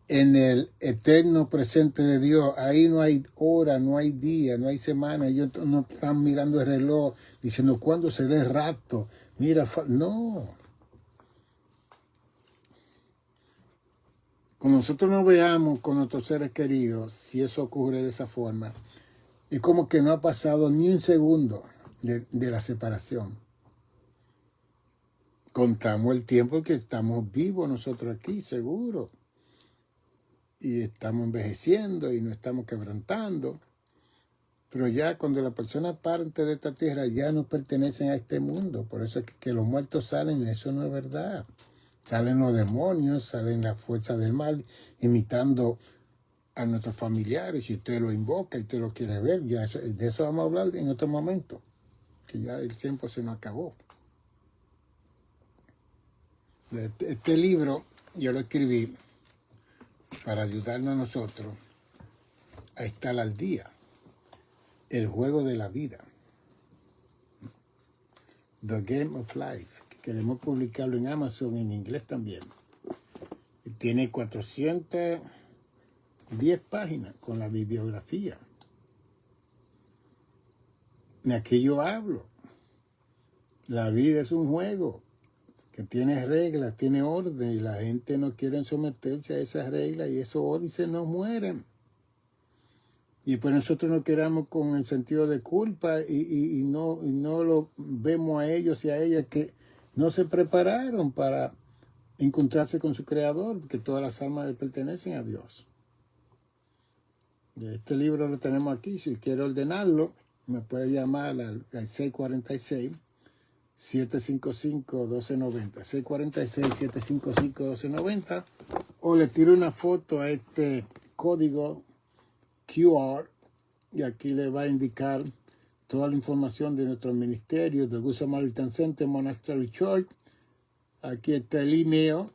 en el eterno presente de Dios. Ahí no hay hora, no hay día, no hay semana. Ellos no están mirando el reloj diciendo cuándo será el rapto. Mira, no. Cuando nosotros nos veamos con nuestros seres queridos, si eso ocurre de esa forma, es como que no ha pasado ni un segundo de la separación. Contamos el tiempo que estamos vivos nosotros aquí, seguro. Y estamos envejeciendo y nos estamos quebrantando. Pero ya cuando la persona parte de esta tierra, ya no pertenecen a este mundo. Por eso es que los muertos salen, eso no es verdad. Salen los demonios, salen las fuerzas del mal, imitando a nuestros familiares. Si usted lo invoca y usted lo quiere ver, ya de eso vamos a hablar en otro momento, que ya el tiempo se nos acabó. Este libro yo lo escribí para ayudarnos a nosotros a estar al día. El juego de la vida. The Game of Life. Queremos publicarlo en Amazon en inglés también. Y tiene 410 páginas con la bibliografía. Y aquí yo hablo. La vida es un juego. que tiene reglas, tiene orden, y la gente no quiere someterse a esas reglas y esos órdenes nos mueren. Y pues nosotros nos quedamos con el sentido de culpa y no lo vemos a ellos y a ellas que no se prepararon para encontrarse con su Creador, porque todas las almas le pertenecen a Dios. Y este libro lo tenemos aquí. Si quiere ordenarlo, me puede llamar al 646-755-1290. 646-755-1290. O le tiro una foto a este código QR y aquí le va a indicar toda la información de nuestro ministerio, de Good Samaritan Center Monastery Church. Aquí está el email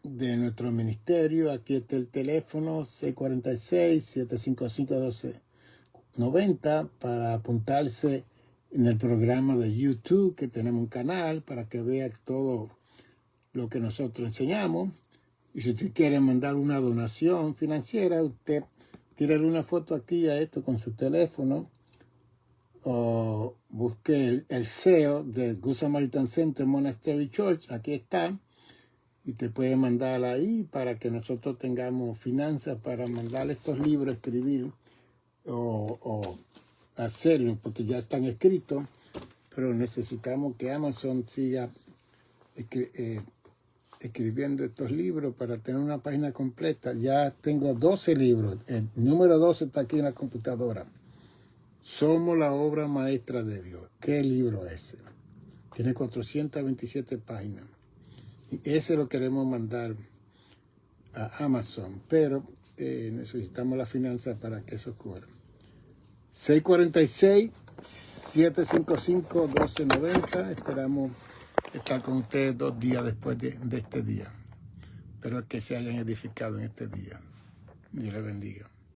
de nuestro ministerio. Aquí está el teléfono 646-755-1290 para apuntarse en el programa de YouTube, que tenemos un canal para que vea todo lo que nosotros enseñamos. Y si usted quiere mandar una donación financiera, usted tírale una foto aquí a esto con su teléfono o busque el SEO de Good Samaritan Center Monastery Church. Aquí está. Y te puede mandar ahí para que nosotros tengamos finanzas para mandar estos libros, escribir o hacerlo, porque ya están escritos, pero necesitamos que Amazon siga escribiendo estos libros para tener una página completa. Ya tengo 12 libros. El número 12 está aquí en la computadora. Somos la obra maestra de Dios. ¿Qué libro es ese? Tiene 427 páginas. Y ese lo queremos mandar a Amazon, pero necesitamos la finanza para que eso ocurra. 646-755-1290. Esperamos estar con ustedes 2 días después de este día. Espero que se hayan edificado en este día. Dios les bendiga.